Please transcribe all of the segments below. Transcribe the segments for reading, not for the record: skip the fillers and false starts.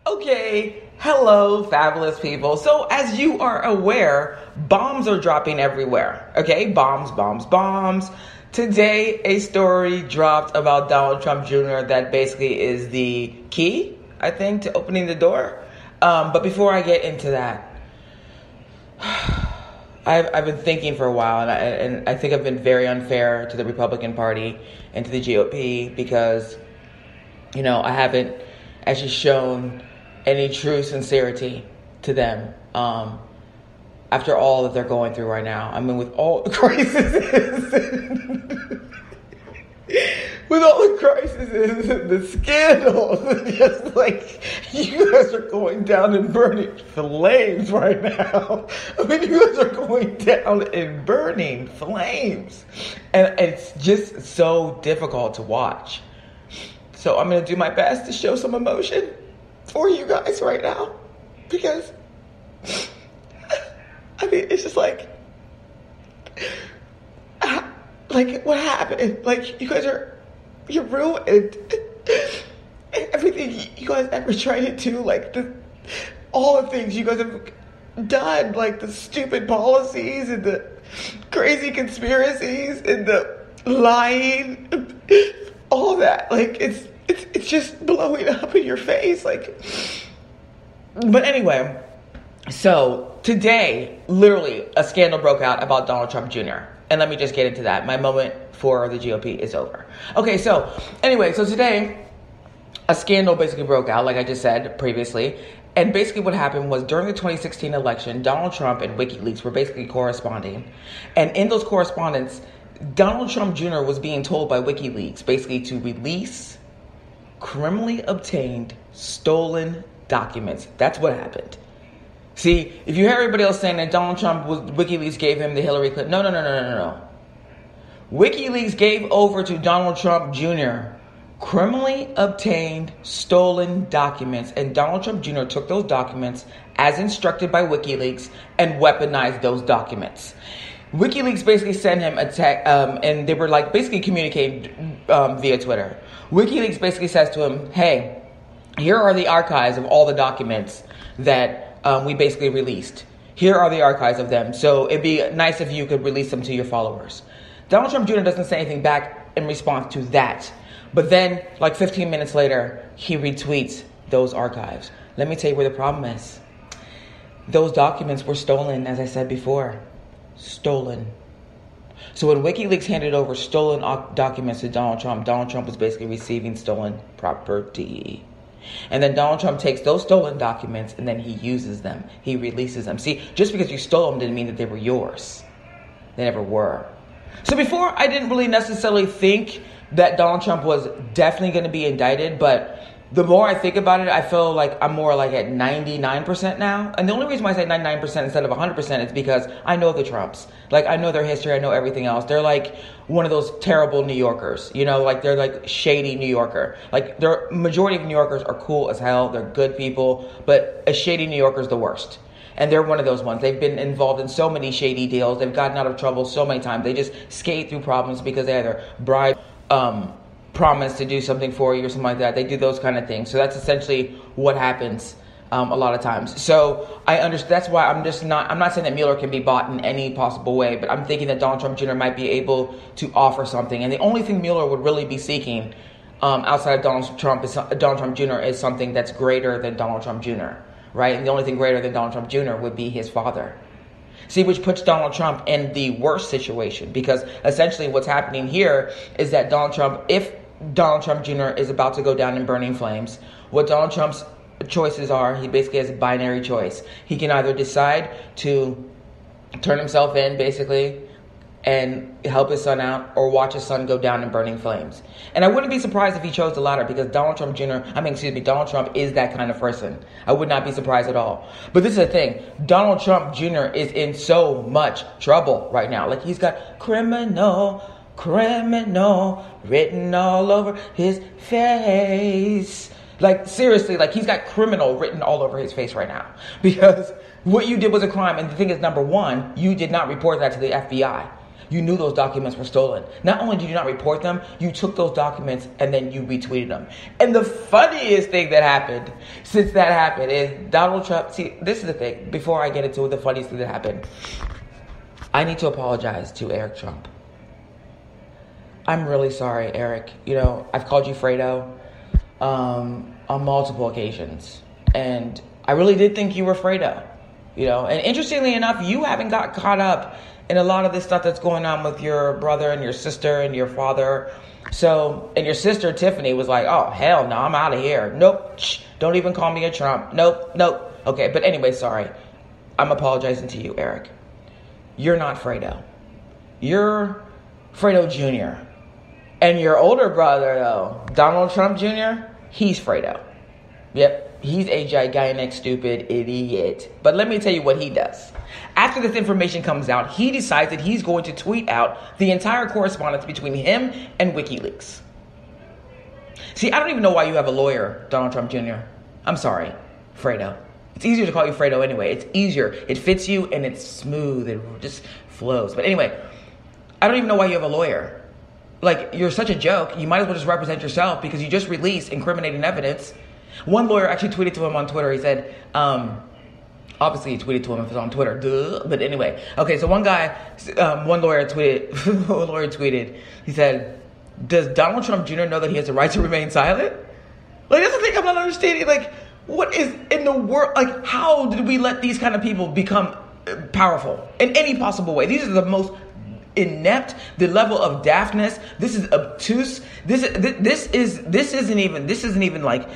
Okay, hello, fabulous people. So, as you are aware, bombs are dropping everywhere. Okay, bombs. Today, a story dropped about Donald Trump Jr. that basically is the key, I think, to opening the door. But before I get into that, I've been thinking for a while, and I think I've been very unfair to the Republican Party and to the GOP because, I haven't actually shown any true sincerity to them after all that they're going through right now. I mean, with all the crises, the scandals, just like you guys are going down in burning flames right now. I mean, you guys are going down in burning flames, and it's just so difficult to watch. So I'm going to do my best to show some emotion for you guys right now, because I mean, it's just like what happened? Like, you're ruined. Everything you guys ever tried to do, like all the things you guys have done, like the stupid policies and the crazy conspiracies and the lying, all that, like it's just blowing up in your face, like. But anyway, so today, literally, a scandal broke out about Donald Trump Jr. And let me just get into that. My moment for the GOP is over. Okay, so anyway, so today, a scandal basically broke out, like I just said previously. And basically what happened was during the 2016 election, Donald Trump and WikiLeaks were basically corresponding. And in those correspondence, Donald Trump Jr. was being told by WikiLeaks basically to release criminally obtained stolen documents. That's what happened. See, if you hear everybody else saying that Donald Trump WikiLeaks gave him the Hillary Clinton, no. WikiLeaks gave over to Donald Trump Jr. criminally obtained stolen documents, and Donald Trump Jr. took those documents as instructed by WikiLeaks and weaponized those documents. WikiLeaks basically sent him a text, and they were like basically communicating via Twitter. WikiLeaks basically says to him, hey, here are the archives of all the documents that we basically released. Here are the archives of them. So it'd be nice if you could release them to your followers. Donald Trump Jr. doesn't say anything back in response to that. But then, like 15 minutes later, he retweets those archives. Let me tell you where the problem is. Those documents were stolen, as I said before. Stolen. So when WikiLeaks handed over stolen documents to Donald Trump was basically receiving stolen property. And then Donald Trump takes those stolen documents and then he uses them. He releases them. See, just because you stole them didn't mean that they were yours. They never were. So before, I didn't really necessarily think that Donald Trump was definitely going to be indicted, but the more I think about it, I feel like I'm more like at 99% now. And the only reason why I say 99% instead of 100% is because I know the Trumps. Like, I know their history. I know everything else. They're like one of those terrible New Yorkers. Like they're like shady New Yorker. Like, the majority of New Yorkers are cool as hell. They're good people. But a shady New Yorker is the worst. And they're one of those ones. They've been involved in so many shady deals. They've gotten out of trouble so many times. They just skate through problems because they either bribe, promise to do something for you or something like that. They do those kind of things. So that's essentially what happens a lot of times. So I understand. That's why I'm not saying that Mueller can be bought in any possible way, but I'm thinking that Donald Trump Jr. might be able to offer something. And the only thing Mueller would really be seeking outside of Donald Trump Jr. is something that's greater than Donald Trump Jr., right? And the only thing greater than Donald Trump Jr. would be his father. See, which puts Donald Trump in the worst situation, because essentially what's happening here is that if Donald Trump Jr. is about to go down in burning flames, what Donald Trump's choices are, he basically has a binary choice. He can either decide to turn himself in, basically, and help his son out, or watch his son go down in burning flames. And I wouldn't be surprised if he chose the latter, because Donald Trump is that kind of person. I would not be surprised at all. But this is the thing. Donald Trump Jr. is in so much trouble right now. Like, he's got criminal written all over his face. Like, seriously, like, he's got criminal written all over his face right now. Because what you did was a crime. And the thing is, number one, you did not report that to the FBI. You knew those documents were stolen. Not only did you not report them, you took those documents and then you retweeted them. And the funniest thing that happened since that happened is Donald Trump. See, this is the thing. Before I get into the funniest thing that happened, I need to apologize to Eric Trump. I'm really sorry, Eric. I've called you Fredo on multiple occasions. And I really did think you were Fredo. And interestingly enough, you haven't got caught up in a lot of this stuff that's going on with your brother and your sister and your father. So, and your sister, Tiffany, was like, oh, hell no, I'm out of here. Nope. Don't even call me a Trump. Nope. Okay, but anyway, sorry. I'm apologizing to you, Eric. You're not Fredo. You're Fredo Jr. And your older brother, though, Donald Trump Jr., he's Fredo. Yep. He's a gigantic, stupid idiot. But let me tell you what he does. After this information comes out, he decides that he's going to tweet out the entire correspondence between him and WikiLeaks. See, I don't even know why you have a lawyer, Donald Trump Jr. I'm sorry, Fredo. It's easier to call you Fredo anyway. It's easier. It fits you and it's smooth. It just flows. But anyway, I don't even know why you have a lawyer. Like, you're such a joke. You might as well just represent yourself because you just released incriminating evidence. One lawyer actually tweeted to him on Twitter. He said, obviously he tweeted to him if it's on Twitter, duh. But anyway, okay, so one lawyer tweeted, he said, does Donald Trump Jr. know that he has the right to remain silent? Like, that's the thing I'm not understanding. Like, what is in the world? Like, how did we let these kind of people become powerful in any possible way? These are the most inept, the level of daftness. This is obtuse. This isn't even like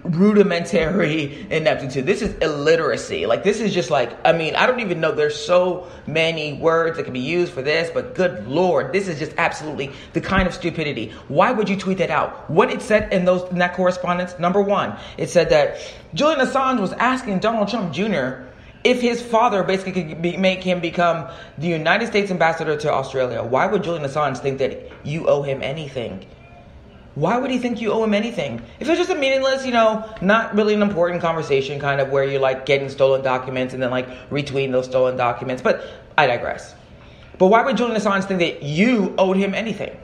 rudimentary ineptitude. This is illiteracy. Like, this is just like, I don't even know. There's so many words that can be used for this, but good Lord, this is just absolutely the kind of stupidity. Why would you tweet that out? What it said in that correspondence, number one, it said that Julian Assange was asking Donald Trump Jr. if his father basically could make him become the United States ambassador to Australia. Why would Julian Assange think that you owe him anything? Why would he think you owe him anything? If it's just a meaningless, not really an important conversation, kind of where you're like getting stolen documents and then like retweeting those stolen documents. But I digress. But why would Julian Assange think that you owed him anything?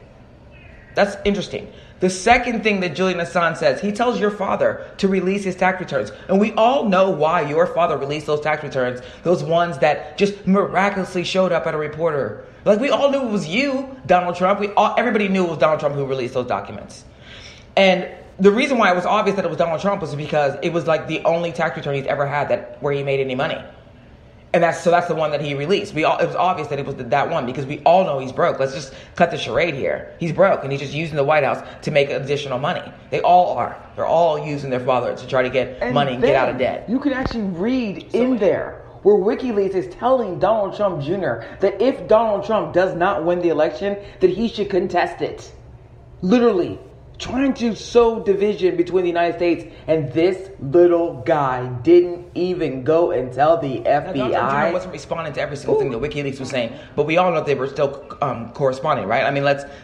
That's interesting. The second thing that Julian Assange says, he tells your father to release his tax returns. And we all know why your father released those tax returns. Those ones that just miraculously showed up at a reporter. Like, we all knew it was you, Donald Trump. Everybody knew it was Donald Trump who released those documents. And the reason why it was obvious that it was Donald Trump was because it was like the only tax return he's ever had where he made any money. And that's the one that he released. It was obvious that it was that one because we all know he's broke. Let's just cut the charade here. He's broke and he's just using the White House to make additional money. They all are. They're all using their father to try to get money and get out of debt. You can actually read in there where WikiLeaks is telling Donald Trump Jr. that if Donald Trump does not win the election, that he should contest it. Literally. Trying to sow division between the United States, and this little guy didn't even go and tell the FBI. Donald Trump Jr. wasn't responding to every single thing that WikiLeaks was saying, but we all know they were still corresponding, right?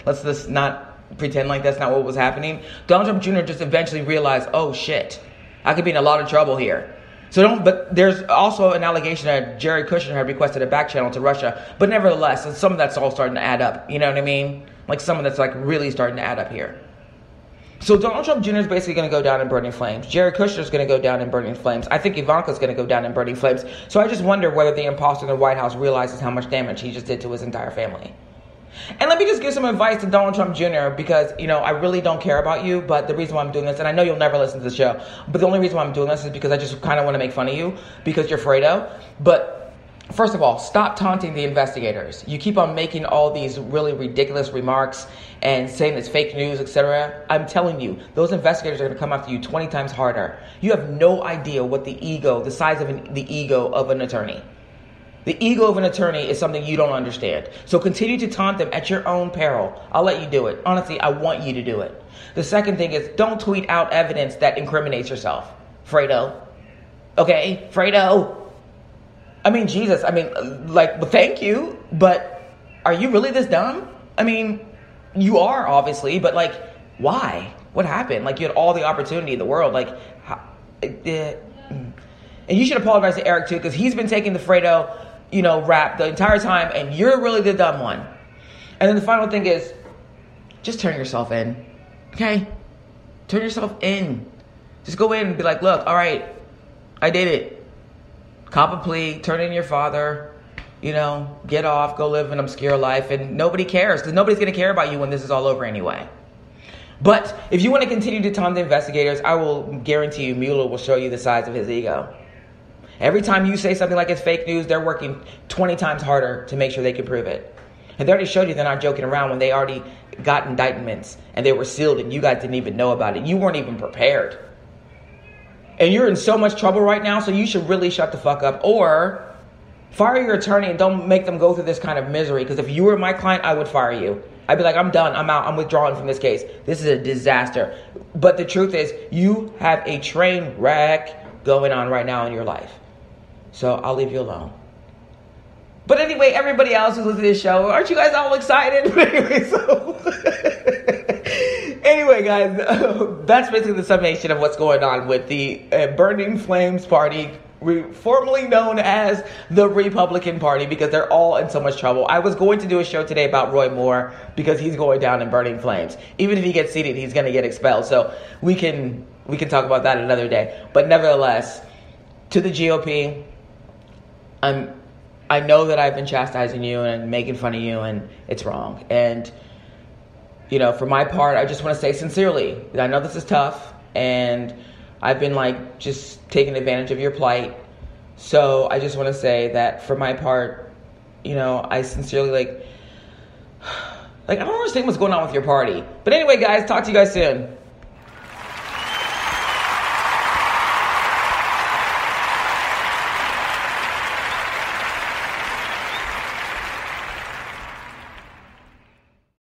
Let's just not pretend like that's not what was happening. Donald Trump Jr. just eventually realized, oh shit, I could be in a lot of trouble here. But there's also an allegation that Jared Kushner had requested a back channel to Russia, but nevertheless, some of that's all starting to add up. You know what I mean? Like, some of that's like really starting to add up here. So Donald Trump Jr. is basically going to go down in burning flames. Jared Kushner is going to go down in burning flames. I think Ivanka is going to go down in burning flames. So I just wonder whether the imposter in the White House realizes how much damage he just did to his entire family. And let me just give some advice to Donald Trump Jr. because, I really don't care about you, but the reason why I'm doing this, and I know you'll never listen to the show, but the only reason why I'm doing this is because I just kind of want to make fun of you because you're Fredo. But first of all, stop taunting the investigators. You keep on making all these really ridiculous remarks and saying it's fake news, etc. I'm telling you, those investigators are going to come after you 20 times harder. You have no idea what the size of the ego of an attorney. The ego of an attorney is something you don't understand. So continue to taunt them at your own peril. I'll let you do it. Honestly, I want you to do it. The second thing is don't tweet out evidence that incriminates yourself. Fredo. Okay? Fredo. Jesus, thank you, but are you really this dumb? You are, obviously, but, why? What happened? You had all the opportunity in the world, and you should apologize to Eric, too, because he's been taking the Fredo, rap the entire time, and you're really the dumb one. And then the final thing is, just turn yourself in. Okay? Turn yourself in. Just go in and be like, look, all right, I did it. Cop a plea, turn in your father, get off, go live an obscure life, and nobody cares, because nobody's going to care about you when this is all over anyway. But if you want to continue to taunt the investigators, I will guarantee you Mueller will show you the size of his ego. Every time you say something like it's fake news, they're working 20 times harder to make sure they can prove it. And they already showed you they're not joking around when they already got indictments and they were sealed and you guys didn't even know about it. You weren't even prepared. And you're in so much trouble right now, so you should really shut the fuck up. Or fire your attorney and don't make them go through this kind of misery. Because if you were my client, I would fire you. I'd be like, I'm done. I'm out. I'm withdrawing from this case. This is a disaster. But the truth is, you have a train wreck going on right now in your life. So I'll leave you alone. But anyway, everybody else who's listening to this show, aren't you guys all excited? Anyway, guys, that's basically the summation of what's going on with the Burning Flames Party, formerly known as the Republican Party, because they're all in so much trouble. I was going to do a show today about Roy Moore because he's going down in burning flames. Even if he gets seated, he's going to get expelled. So we can talk about that another day. But nevertheless, to the GOP, I know that I've been chastising you and making fun of you, and it's wrong. And, for my part, I just want to say sincerely, I know this is tough, and I've been, just taking advantage of your plight. So I just want to say that for my part, I sincerely, I don't understand what's going on with your party. But anyway, guys, talk to you guys soon.